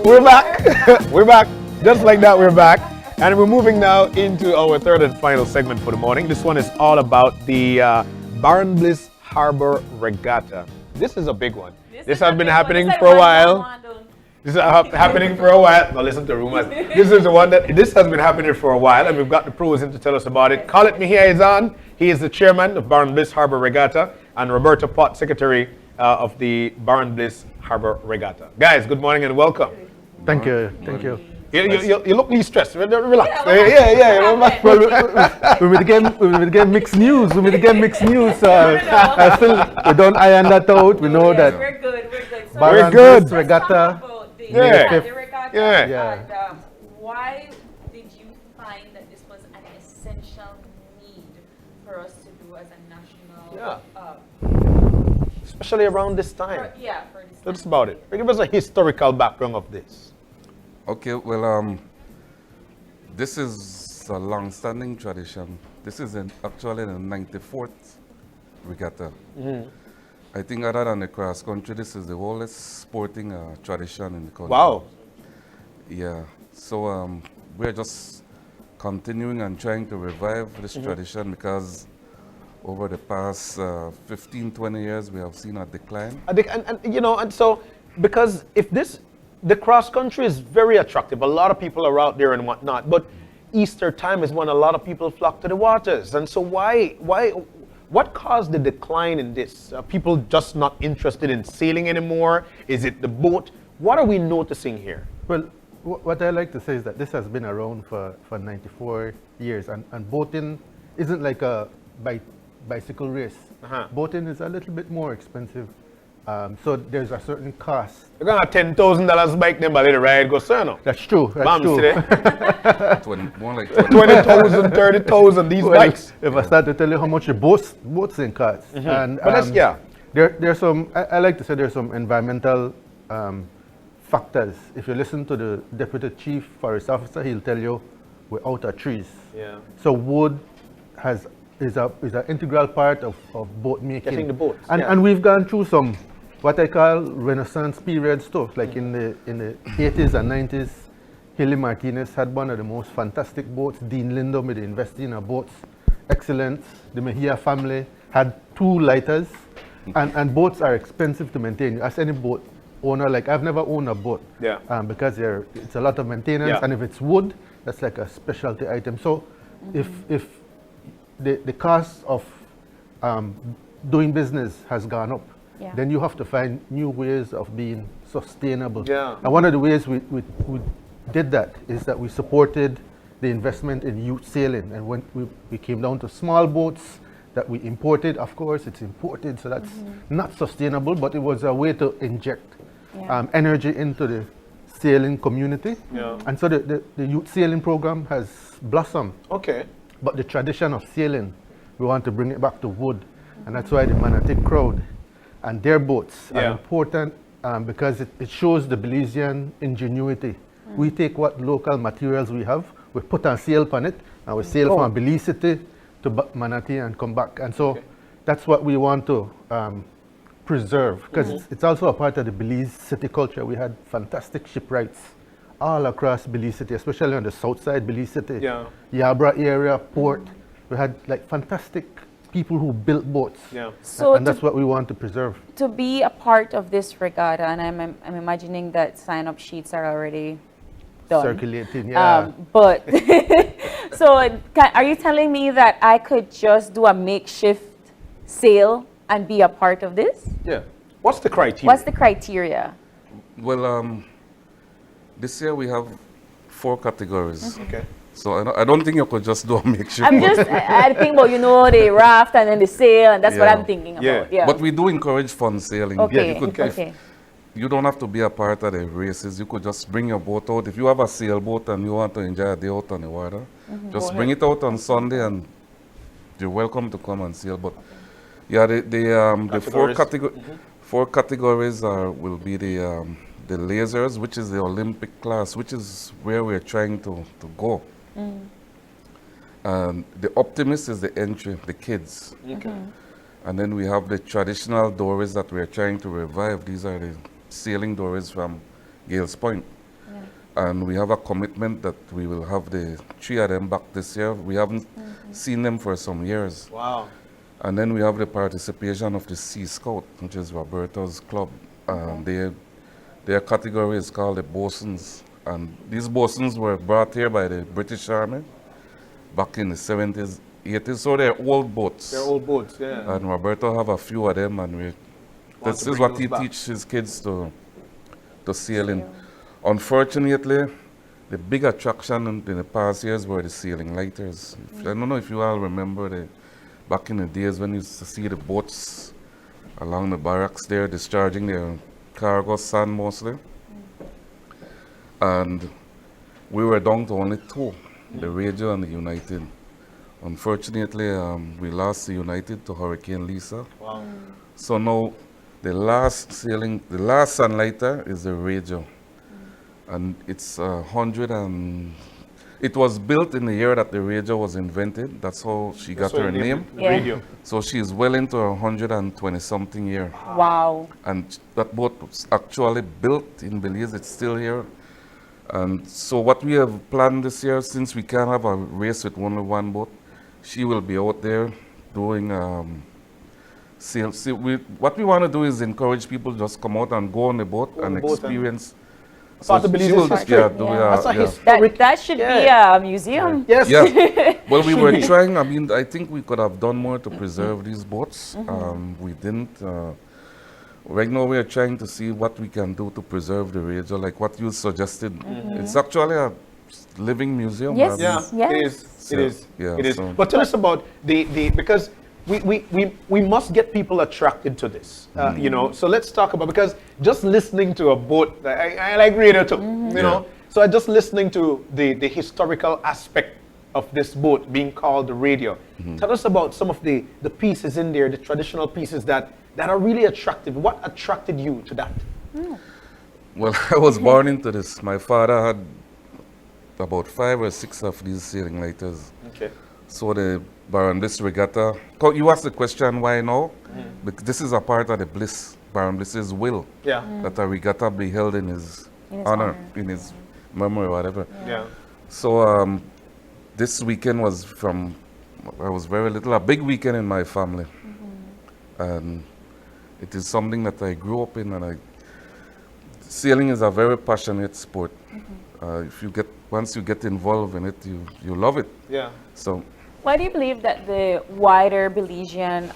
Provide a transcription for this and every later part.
We're back. We're back. Just like that, we're back. And we're moving now into our third and final segment for the morning. This one is all about the Bliss Harbour Regatta. This is a big one. This has been happening for a while. This is happening for a while. Now listen to rumors. This is the one this has been happening for a while, and we've got the pros in to tell us about it. Collet Mahea is on. He is the chairman of Bliss Harbour Regatta, and Roberto Pott, secretary of the Bliss Harbour Regatta. Guys, good morning and welcome. Thank you. Thank you. You look really stressed. Relax. Well, we will get mixed news. We don't iron that out. We know that. We're good. We're good. Regatta. The regatta. Yeah. And why did you find that this was an essential need for us to do as a national? Especially around this time. For this time. Tell us about it. Give us a historical background of this. Okay, well, this is a long-standing tradition. This is actually the 94th regatta. Mm-hmm. I think other than the cross country, this is the oldest sporting tradition in the country. Wow. Yeah, so we're just continuing and trying to revive this tradition because over the past 15, 20 years, we have seen a decline. And so, because the cross country is very attractive. A lot of people are out there and whatnot, but Easter time is when a lot of people flock to the waters. And so what caused the decline in this? Are people just not interested in sailing anymore? Is it the boat? What are we noticing here? Well, what I like to say is that this has been around for 94 years, and boating isn't like a bicycle race. Boating is a little bit more expensive. So there's a certain cost. You're going to have $10,000 bike them a little ride go Cerno. That's true. More like 20,000, 30,000 these bikes. If I start to tell you how much the boats in cost. And there's some, I like to say there's some environmental factors. If you listen to the Deputy Chief Forest Officer, he'll tell you we're out of trees. Yeah. So wood is an integral part of boat making. Getting the boats. And we've gone through some what I call Renaissance period stuff. Like in the 80s and 90s, Hilly Martinez had one of the most fantastic boats. Dean Lindom with investing in our boats. Excellence. The Mahea family had 2 lighters. And boats are expensive to maintain. As any boat owner, like I've never owned a boat. Because it's a lot of maintenance. And if it's wood, that's like a specialty item. So if the cost of doing business has gone up, then you have to find new ways of being sustainable. And one of the ways we did that is that we supported the investment in youth sailing. And when we came down to small boats that we imported, of course, it's imported, so that's not sustainable, but it was a way to inject energy into the sailing community. And so the youth sailing program has blossomed. Okay. But the tradition of sailing, we want to bring it back to wood. And that's why the Manatee crowd and their boats are important because it shows the Belizean ingenuity. We take what local materials we have, we put a sail on it, and we sail from Belize City to Manatee and come back. And so that's what we want to preserve because it's also a part of the Belize city culture. We had fantastic shipwrights all across Belize City, especially on the south side, Belize City, Yabra area, Port. We had like fantastic people who built boats. So and that's what we want to preserve. To be a part of this regatta, and I'm imagining that sign-up sheets are already done. Circulating, but, so are you telling me that I could just do a makeshift sail and be a part of this? Yeah. What's the criteria? What's the criteria? Well, this year we have 4 categories. Okay. So I don't think you could just do a makeshift. I think about, the raft and then the sail, and that's what I'm thinking about. But we do encourage fun sailing. Okay. You don't have to be a part of the races. You could just bring your boat out. If you have a sailboat and you want to enjoy a day out on the water, just bring it out on Sunday and you're welcome to come and sail. But the 4 categories will be the lasers, which is the Olympic class, which is where we're trying to go. And the optimist is the entry, the kids. And then we have the traditional dories that we're trying to revive. These are the sailing dories from Gales Point. And we have a commitment that we will have the 3 of them back this year. We haven't seen them for some years. Wow. And then we have the participation of the Sea Scout, which is Roberto's club. Their category is called the bosuns. And these bosuns were brought here by the British Army back in the 70s, 80s. So they're old boats. They're old boats, yeah. And Roberto have a few of them, and this to is bring what those he back. teaches his kids to sail in. Unfortunately, the big attraction in the past years were the sailing lighters. I don't know if you all remember back in the days when you used to see the boats along the barracks there discharging their cargo, sand mostly. And we were down to only 2, the Radio and the United. Unfortunately, we lost the United to Hurricane Lisa. Wow. So now the last sunlighter is the Radio. And it's it was built in the year that the Radio was invented. That's how she got her name. The radio. So she's well into her 120 something year. Wow. And that boat was actually built in Belize. It's still here. And so what we have planned this year, since we can't have a race with only one boat, she will be out there doing sail. See, what we want to do is encourage people to just come out and go on the boat and experience. Part of Belize she will history. just, yeah, do That's a yeah. historic. That should be a museum. Yes. Yeah. Well, we were trying. I mean, I think we could have done more to preserve these boats. We didn't. Right now, we are trying to see what we can do to preserve the radio, like what you suggested. It's actually a living museum. Yes. I mean, Yeah, Yeah. it is. So, It is. yeah, It is. so- But tell us about the because we must get people attracted to this. You know, so let's talk about, because just listening to a boat, I like radio too. You know, so just listening to the historical aspect of this boat being called the Radio. Tell us about some of the pieces in there, the traditional pieces that are really attractive. What attracted you to that? Well, I was born into this. My father had about 5 or 6 of these sailing lighters. Okay. So the Bliss Regatta. You asked the question why now? Because this is a part of the Bliss, Bliss's will, Yeah. that a regatta be held in his honor, in his memory, whatever. Yeah. So this weekend was I was very little, a big weekend in my family. And it is something that I grew up in, and sailing is a very passionate sport. Once you get involved in it, you love it. Yeah. So Why do you believe that the wider Belizean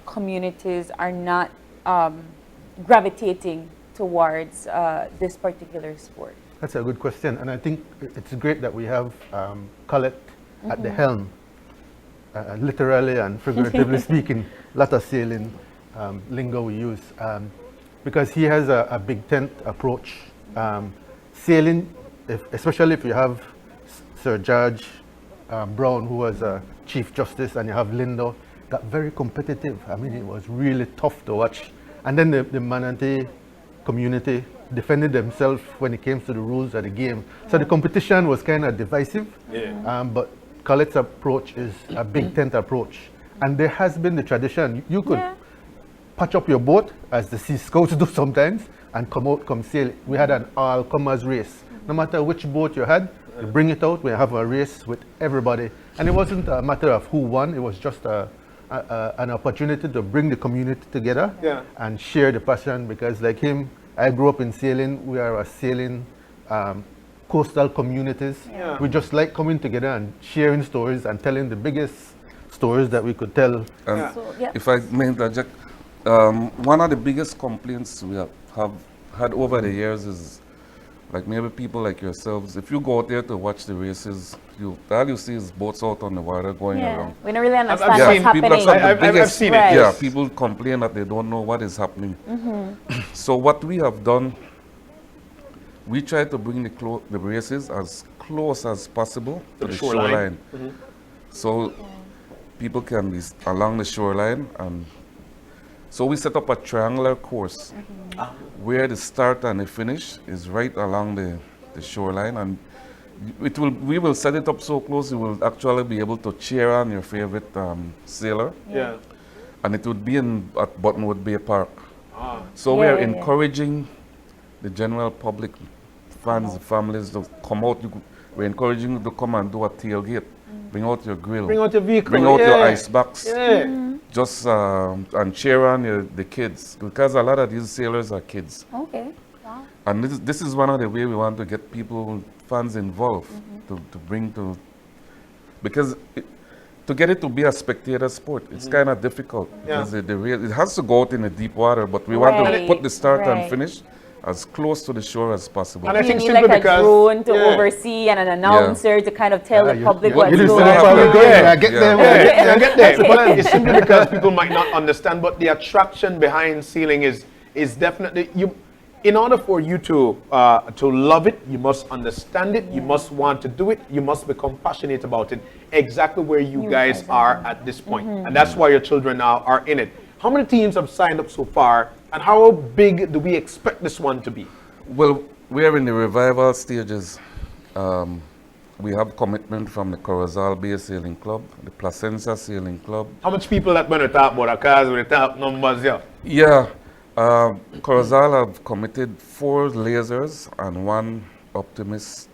communities are not gravitating towards this particular sport? That's a good question, and I think it's great that we have Collet at the helm, literally and figuratively speaking. A lot of sailing lingo we use, because he has a big tent approach. Sailing, especially if you have Sir Judge Brown, who was a Chief Justice, and you have Lindo, got very competitive. I mean, it was really tough to watch. And then the Manatee community defended themselves when it came to the rules of the game. So the competition was kind of divisive. Yeah. But Collet's approach is a big tent approach. And there has been the tradition. You could patch up your boat, as the Sea Scouts do sometimes, and come sail. We had an all-comers race. No matter which boat you had, you bring it out, we have a race with everybody. And it wasn't a matter of who won, it was just an opportunity to bring the community together and share the passion, because like him, I grew up in sailing. We are a sailing coastal communities. Yeah. We just like coming together and sharing stories and telling the biggest stories that we could tell. And So, yeah. if I may interject, one of the biggest complaints we have had over the years is, like, maybe people like yourselves, if you go out there to watch the races, all you see is boats out on the water going around. We don't really understand I've what's seen happening. People, that's I've the biggest, seen it, Right. Yeah, yes. people complain that they don't know what is happening. So what we have done, we try to bring the races as close as possible to the shoreline. So people can be along the shoreline, and so we set up a triangular course where the start and the finish is right along the shoreline, and we will set it up so close you will actually be able to cheer on your favorite sailor, Yeah. and it would be at Buttonwood Bay Park. Ah. So we are Yeah. encouraging the general public fans, families to come out. We're encouraging you to come and do a tailgate. Bring out your grill. Bring out your vehicle. Bring out your ice box. Yeah. Just and cheer on the kids, because a lot of these sailors are kids. Okay. Wow. And this is one of the way we want to get people, fans involved, to bring to, because to get it to be a spectator sport, it's kind of difficult. Yeah. Because it has to go out in the deep water, but we want to Right, put the start and right. finish as close to the shore as possible. And I You think need simply like a because- drone to yeah. oversee and an announcer to kind of tell the public you- what's you going still on. have Probably to- going, Yeah. I get Yeah. them. Yeah, I get there. But it's simply because people might not understand, but the attraction behind sailing is definitely you. In order for you to love it, you must understand it. You must want to do it. You must become passionate about it. Exactly where you guys are at this point, and that's why your children now are in it. How many teams have signed up so far, and how big do we expect this one to be? Well, we are in the revival stages. We have commitment from the Corozal Bay Sailing Club, the Placenza Sailing Club. How much people that going to talk about a cars with the top numbers? Yeah. Yeah, Corozal have committed 4 lasers and 1 optimist.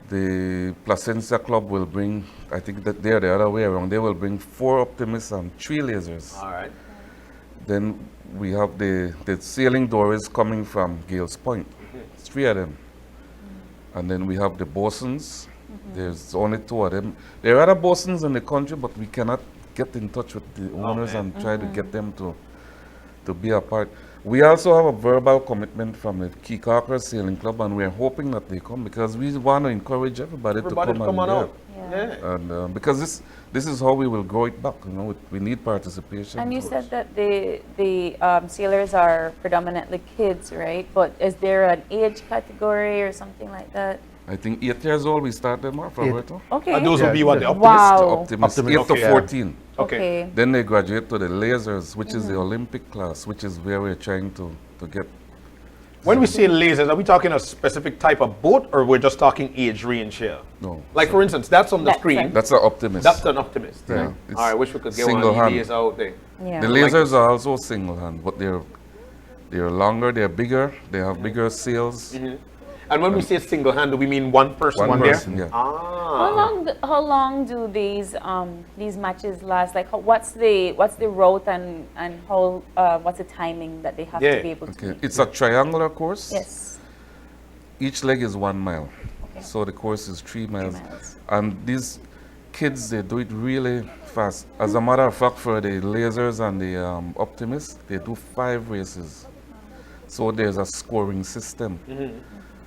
The Placenza Club will bring, I think that they're the other way around, they will bring 4 optimists and 3 lasers. All right. Then we have the sailing dories coming from Gales Point, 3 of them. And then we have the bosuns. There's only 2 of them. There are other bosuns in the country, but we cannot get in touch with the owners and try to get them to be a part. We also have a verbal commitment from the Kikaka Sailing Club, and we're hoping that they come, because we want to encourage everybody to come on and out. Yeah. Yeah. And because this is how we will grow it back. You know, we need participation. And you said that the sailors are predominantly kids, right? But is there an age category or something like that? I think 8 years old we start them off, Roberto. Okay. And those will be what the optimists. Wow. The optimists, Optimist. 8 to Okay, yeah. 14. Okay. Then they graduate to the lasers, which is the Olympic class, which is where we're trying to get. When we say lasers, are we talking a specific type of boat, or we're just talking age range here? No. Like for instance, that's on the That's screen. right. That's an optimist. That's an optimist. Yeah, Right? it's All right, I wish we could get one single of hand. these out there. Yeah. The lasers are also single hand, but they're longer, they're bigger, they have bigger sails. And when we say single hand, do we mean one person, One one person, there? yeah. Ah. How long do these matches last? Like what's the route and how what's the timing that they have Yeah. to be able to Okay, make? it's a triangular course. Yes. Each leg is 1 mile. So the course is 3 miles. miles. And these kids, they do it really fast. As a matter of fact, for the lasers and the optimists, they do 5 races. So there's a scoring system.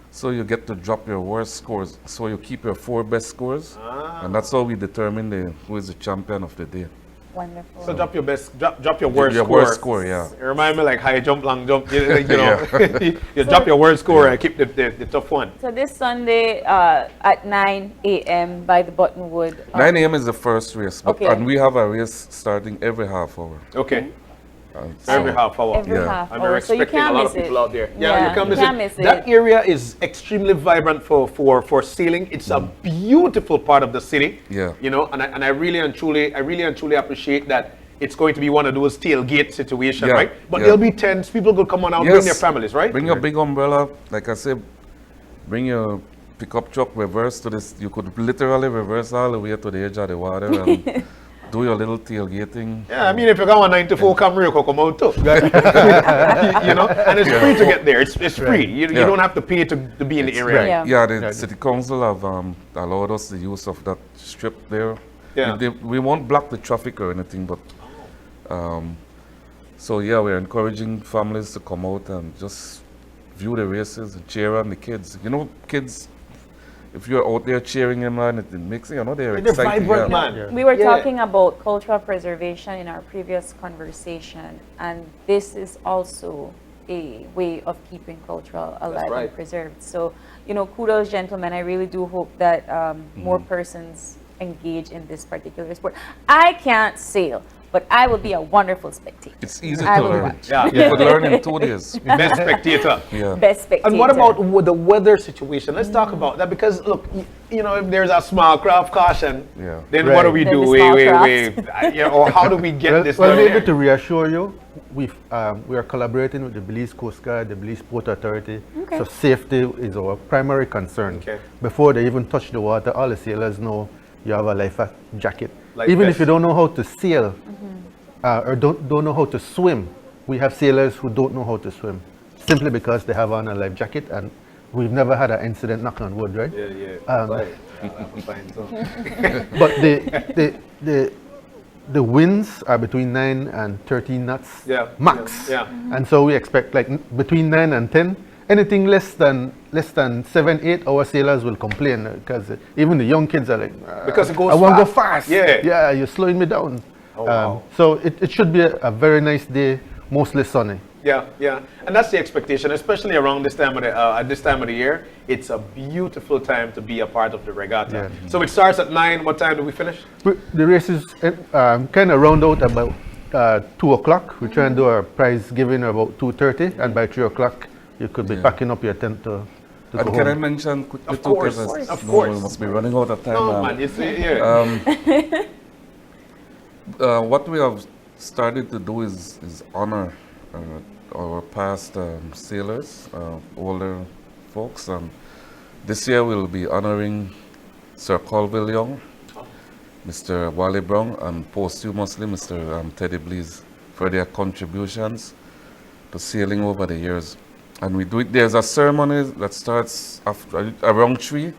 So you get to drop your worst scores. So you keep your 4 best scores. And that's how we determine who is the champion of the day. Wonderful. So drop your best, drop your worst Your score. worst score, yeah. It remind me like high jump, long jump. You know, you drop your worst score and keep the tough one. So this Sunday at 9 a.m. by the Buttonwood. 9 a.m. is the first race, but, Okay. and we have a race starting every half hour. Okay. So- Every half hour. Every Yeah. half And hour. we're So you expecting a can't lot miss of people it. out there. Yeah, you can't miss it. miss That area is extremely vibrant for sailing. It's a beautiful part of the city. Yeah. You know, and I really and truly appreciate that it's going to be one of those tailgate situations, Yeah, right? But yeah. there'll be tents. People could come on out, bring their families, right? Bring your big umbrella. Like I said, bring your pickup truck, reverse to this. You could literally reverse all the way to the edge of the water and do your little tailgating. Yeah, I mean, if you got 194 Camry, you could come out too. You know, and it's free to get there. It's free. You Yeah. don't have to pay to be in the area. right. Yeah. Yeah, the city council have allowed us the use of that strip there. Yeah. We won't block the traffic or anything, but so yeah, we're encouraging families to come out and just view the races and cheer on the kids. You know, kids, if you're out there cheering them on, it makes they're They're excited. vibrant, yeah. man. We were Yeah. talking about cultural preservation in our previous conversation, and this is also a way of keeping culture alive right. and preserved. So, you know, kudos, gentlemen. I really do hope that more persons engage in this particular sport. I can't sail, but I will be a wonderful spectator. It's easy I to will learn. watch. Yeah. You could learn in 2 days. Best spectator. Yeah. Best spectator. And what about the weather situation? Let's talk about that because look, you know, if there's a small craft caution, Yeah. then Right. what do we Then do? the small Or how do we get Well, this well done maybe here? to reassure you, we are collaborating with the Belize Coast Guard, the Belize Port Authority. Okay. So safety is our primary concern. Okay. Before they even touch the water, all the sailors know you have a life jacket. Life Even vest. if you don't know how to sail or don't know how to swim, we have sailors who don't know how to swim simply because they have on a life jacket, and we've never had an incident, knock on wood, right? Yeah. I'm fine, so. But the winds are between 9 and 13 knots Yeah, max. yeah. And so we expect like between 9 and 10. Anything less than 7, 8, our sailors will complain because even the young kids are like, Because it goes I want to go fast." fast. Yeah. Yeah, you're slowing me down. Oh, wow. So it should be a very nice day, mostly sunny. Yeah, and that's the expectation, especially around this time of the at this time of the year. It's a beautiful time to be a part of the regatta. Yeah. So it starts at 9. What time do we finish? The race is kind of round out about 2 o'clock. We try and do our prize giving about 2:30, and by 3 o'clock you could be Yeah. packing up your tent to And go can I home. mention quickly Of too, course, 'cause of no, course. we must be running out of time. No, man, it's What we have started to do is honor our past sailors, older folks. This year we'll be honoring Sir Colville Young, Mr. Wally Brown, and posthumously Mr. Teddy Bliss for their contributions to sailing over the years. And we do it, there's a ceremony that starts after, around 3,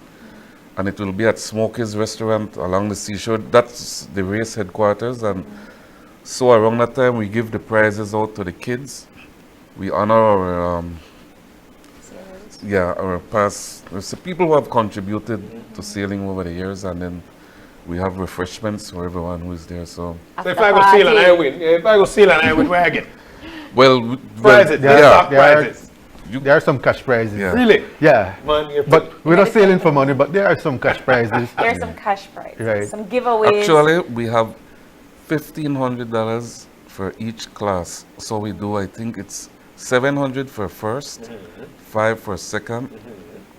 and it will be at Smokey's restaurant along the seashore. That's the race headquarters. And so around that time, we give the prizes out to the kids. We honor our, our past, there's the people who have contributed to sailing over the years, and then we have refreshments for everyone who is there. So, So if I go sail and I win, if I go sail and I win, where I get? Prizes, stock prizes. There are some cash prizes. Yeah. Really? Yeah. Man, But we're not sailing for money, but there are some cash prizes. There's some cash prizes, Right. some giveaways. actually, we have $1,500 for each class. So we do, I think it's 700 for first, 5 for second,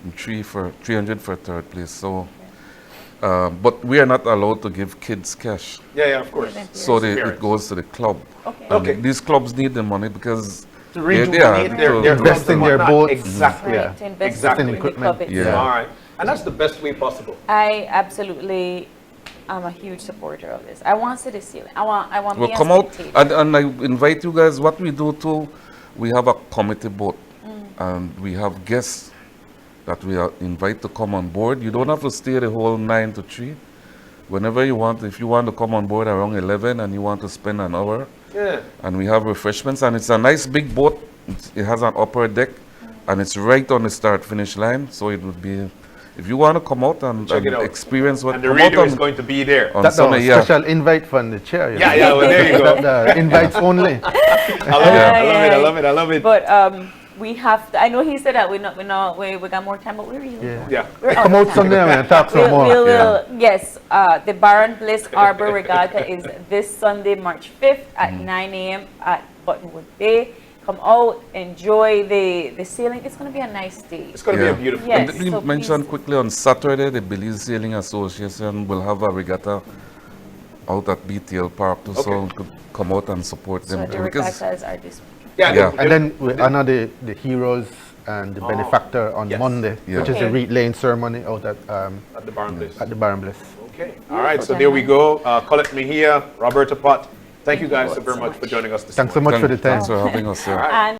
and 300 for third place. So, but we are not allowed to give kids cash. Yeah, of course. So Experience. it goes to the club. Okay. And Okay. these clubs need the money because To rejuvenate their to clubs invest in and their whatnot. boats. Exactly. Yeah. To invest Exactly. in the Equipment. club Yeah. itself. All right. And that's the best way possible. I absolutely am a huge supporter of this. I want to see the ceiling. I want we'll me a come out spectator. and I invite you guys. What we do too, we have a committee boat and we have guests that we invite to come on board. You don't have to stay the whole 9 to 3. Whenever you want, if you want to come on board around 11 and you want to spend an hour, Yeah. and we have refreshments, and it's a nice big boat. It has an upper deck, and it's right on the start-finish line. So it would be, if you want to come out and Check it out. experience what And the come radio out is going to be there. on That's a Sunday, yeah. special invite from the chair. you Yeah, know. well, there you go. The invites only. I love it. I love it. But we have to, I know he said that we got more time, but we really don't. Yeah. We're out Come of out time. someday and talk some more. Yes, the Bliss Harbour Regatta is this Sunday, March 5th at 9 a.m. at Buttonwood Bay. Come out, enjoy the sailing. It's going to be a nice day. It's going to Yeah. be a beautiful Yes. And let me so mention please- quickly on Saturday, the Belize Sailing Association will have a regatta out at BTL Park too, so you could come out and support So them the too, because regattas are this week. Yeah. And then we honor the heroes and the benefactor on yes. Monday, Yeah. which is a Okay. wreath laying ceremony out at At the Barn Bliss. the Baron Bliss. Okay. All right. So there we go. Collet, Mahea, Roberto, Pott. Thank you guys so very much for joining us this Thanks so morning. much for the time. Thanks for having us here. All right. And